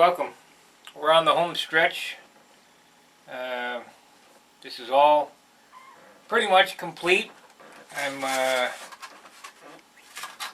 welcome. We're on the home stretch. This is all pretty much complete. I'm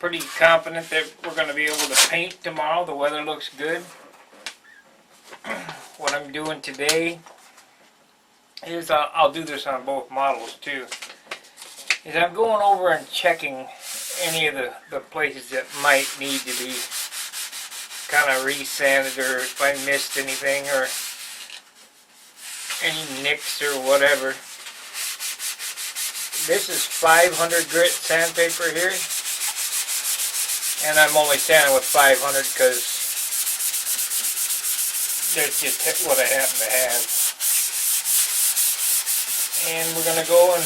pretty confident that we're going to be able to paint tomorrow. The weather looks good. What I'm doing today is, I'll do this on both models too, is I'm going over and checking any of the places that might need to be kind of resanded, or if I missed anything or any nicks or whatever. This is 500 grit sandpaper here, and I'm only sanding with 500 because that's just what I happen to have. And we're going to go and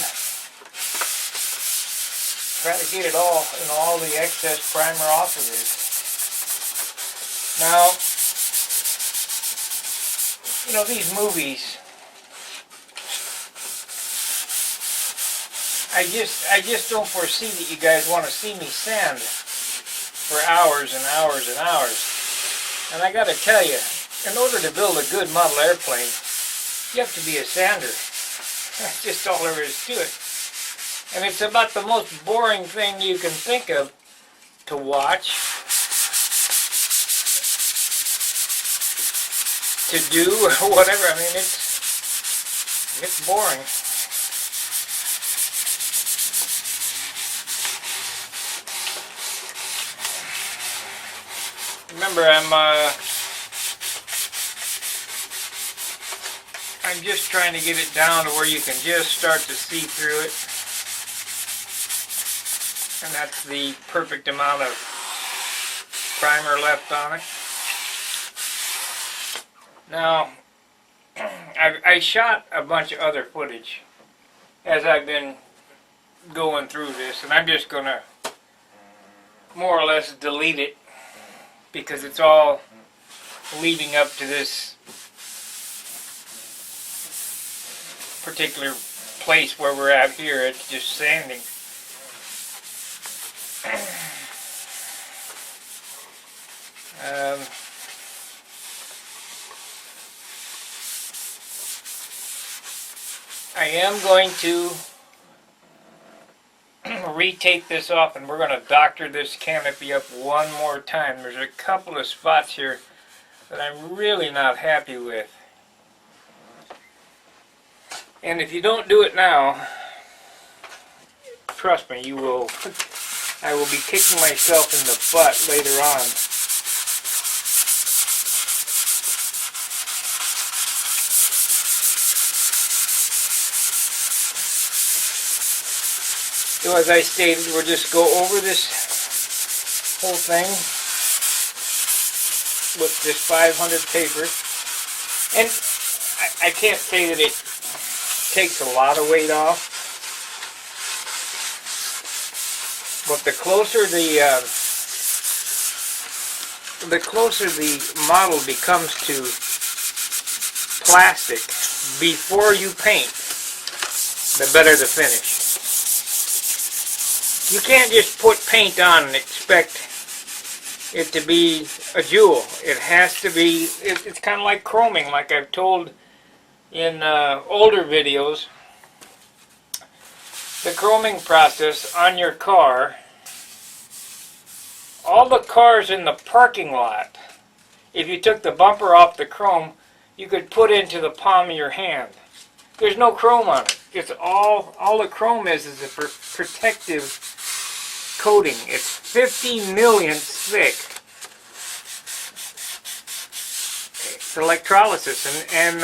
try to get it all the excess primer off of this. Now, you know, these movies, I just don't foresee that you guys want to see me sand for hours and hours and hours. And I got to tell you, in order to build a good model airplane, you have to be a sander. That's just all there is to it. And it's about the most boring thing you can think of to watch, to do, or whatever. I mean, it's boring. Remember, I'm just trying to get it down to where you can just start to see through it. And that's the perfect amount of primer left on it. Now, I shot a bunch of other footage as I've been going through this, and I'm just going to more or less delete it because it's all leading up to this particular place where we're at here. It's just sanding. I am going to retake this off, and we're going to doctor this canopy up one more time. There's a couple of spots here that I'm really not happy with. And if you don't do it now, trust me, you will. I will be kicking myself in the butt later on. So as I stated, we'll just go over this whole thing with this 500 paper. And I can't say that it takes a lot of weight off. But the closer the model becomes to plastic before you paint, the better the finish. You can't just put paint on and expect it to be a jewel. It has to be, it's kind of like chroming, like I've told in older videos. The chroming process on your car, all the cars in the parking lot, if you took the bumper off the chrome, you could put into the palm of your hand. There's no chrome on it. It's all the chrome is a protective coating. It's 50 millionths thick. It's electrolysis, and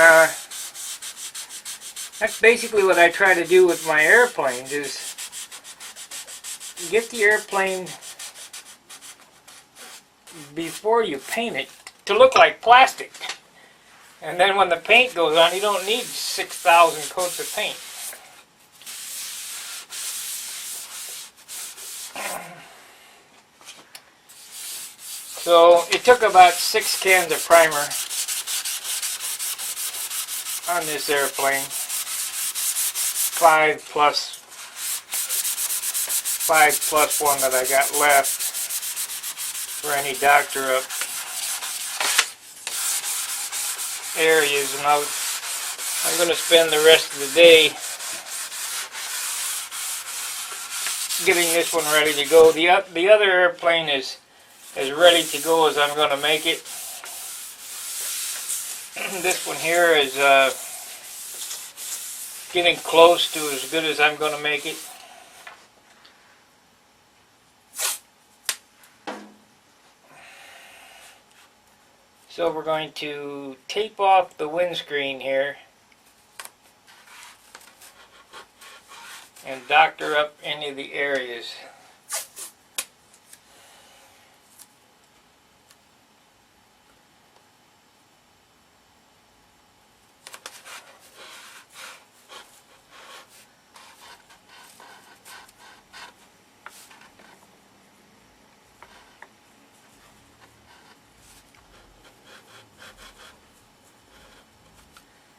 that's basically what I try to do with my airplanes, is get the airplane before you paint it to look like plastic. And then when the paint goes on, you don't need 6,000 coats of paint. So it took about 6 cans of primer on this airplane. 5 plus one that I got left for any doctor up. areas, and I'm going to spend the rest of the day getting this one ready to go. The other airplane is as ready to go as I'm going to make it. This one here is getting close to as good as I'm going to make it. So we're going to tape off the windscreen here and doctor up any of the areas.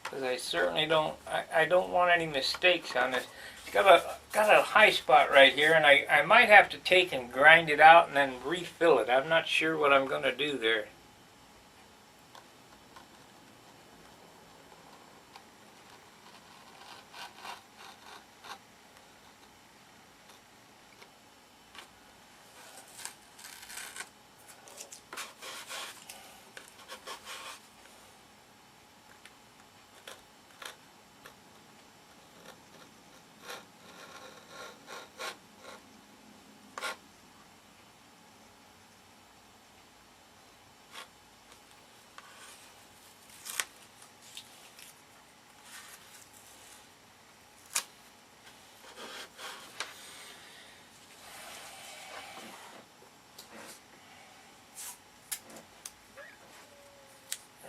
Because I certainly don't want any mistakes on this. It's got a high spot right here, and I might have to take and grind it out and then refill it. I'm not sure what I'm going to do there.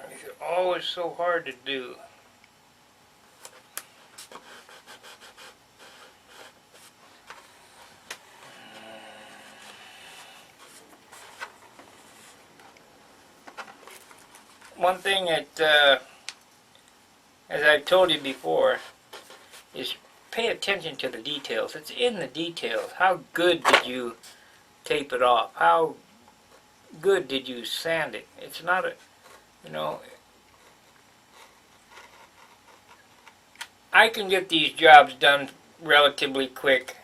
These are always so hard to do. One thing that, as I've told you before, is pay attention to the details. It's in the details. How good did you tape it off? How good did you sand it? It's not a, you know, I can get these jobs done relatively quick.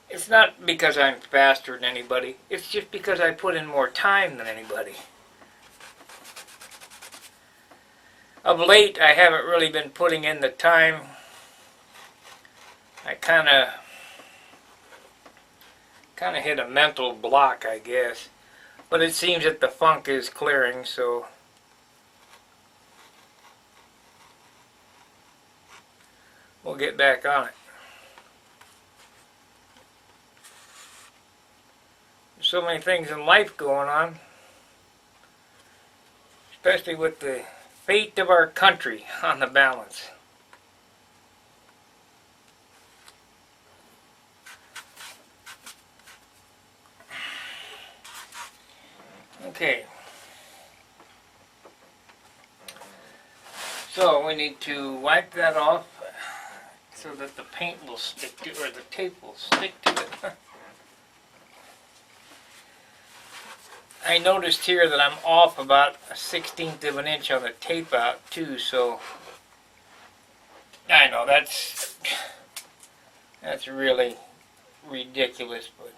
It's not because I'm faster than anybody. It's just because I put in more time than anybody. Of late, I haven't really been putting in the time. I kind of hit a mental block, I guess. But it seems that the funk is clearing, so we'll get back on it. There's so many things in life going on, especially with the fate of our country on the balance. Okay. So we need to wipe that off so that the paint will stick to, or the tape will stick to it. I noticed here that I'm off about 1/16 of an inch on the tape out too, so I know that's really ridiculous, but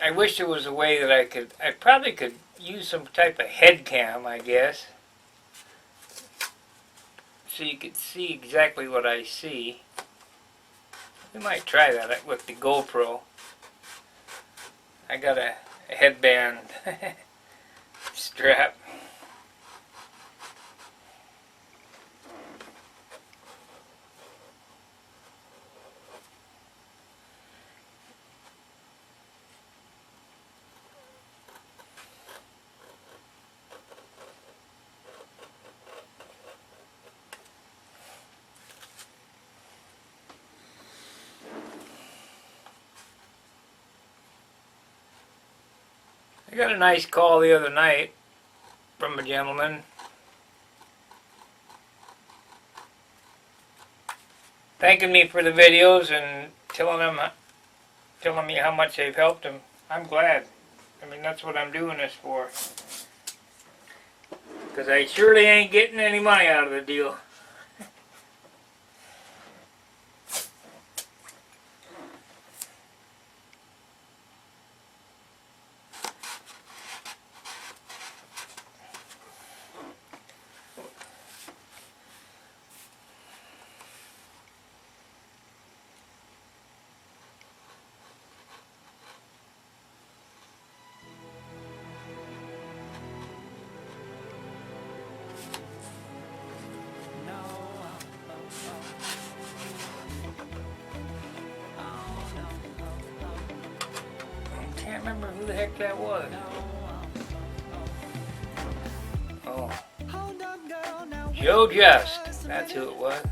I wish there was a way that I probably could use some type of head cam, I guess, so you could see exactly what I see. We might try that with the GoPro. I got a headband strap. I got a nice call the other night from a gentleman thanking me for the videos and telling me how much they've helped him. I'm glad. I mean, that's what I'm doing this for. Because I surely ain't getting any money out of the deal. I can't remember who the heck that was. Oh. Joe Just. That's who it was.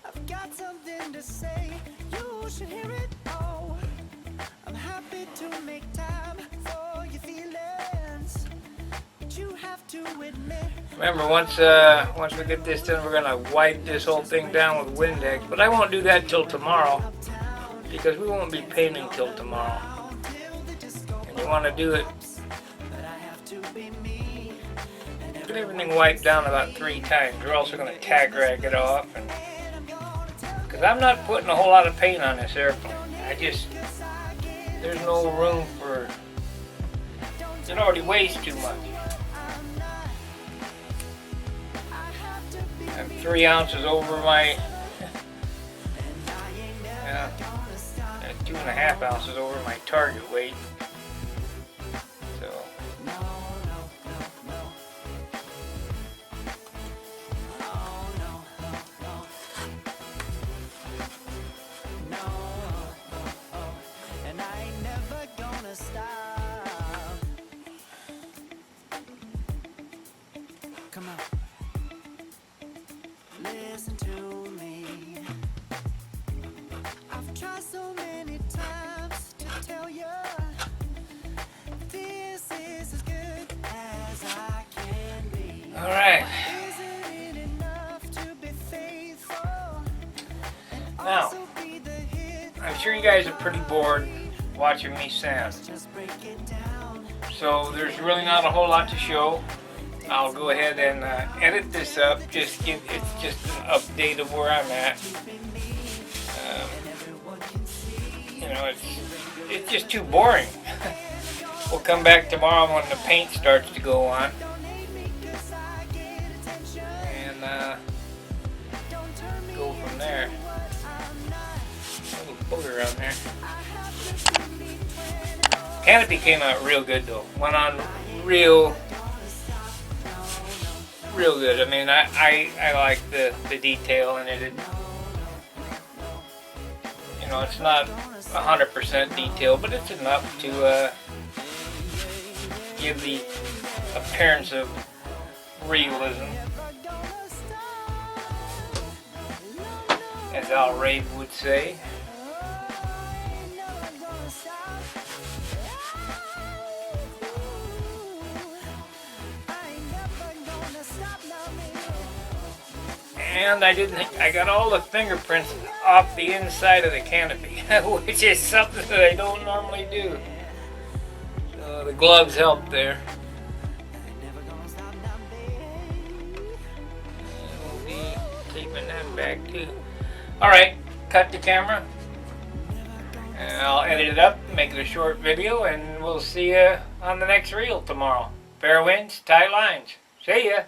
I've got something to say. You should hear it. Oh, I'm happy to make time for your feelings. But you have to admit. Remember, once we get this done, we're gonna wipe this whole thing down with Windex. But I won't do that till tomorrow, because we won't be painting till tomorrow. And you want to do it. Get everything wiped down about 3 times. We're also going to tag rag it off, because I'm not putting a whole lot of paint on this airplane. There's no room for. It already weighs too much. I'm 3 ounces over my. 2.5 ounces over my target weight. So. Come on. Listen to me. I've tried so many times to tell you this is as good as I can be. All right. Isn't it enough to be faithful? Now, I'm sure you guys are pretty bored watching me sand. So there's really not a whole lot to show. I'll go ahead and edit this up. It's just an update of where I'm at. It's just too boring. We'll come back tomorrow when the paint starts to go on, and go from there. A little booger on there. Canopy came out real good though. Went on real good. I mean, I like the detail in it. It's not 100% detail, but it's enough to give the appearance of realism, as Al Rabe would say. And I got all the fingerprints off the inside of the canopy, which is something that I don't normally do. So the gloves help there. We'll be taping that back too. Alright, cut the camera. And I'll edit it up, make it a short video, and we'll see you on the next reel tomorrow. Fair winds, tight lines. See ya!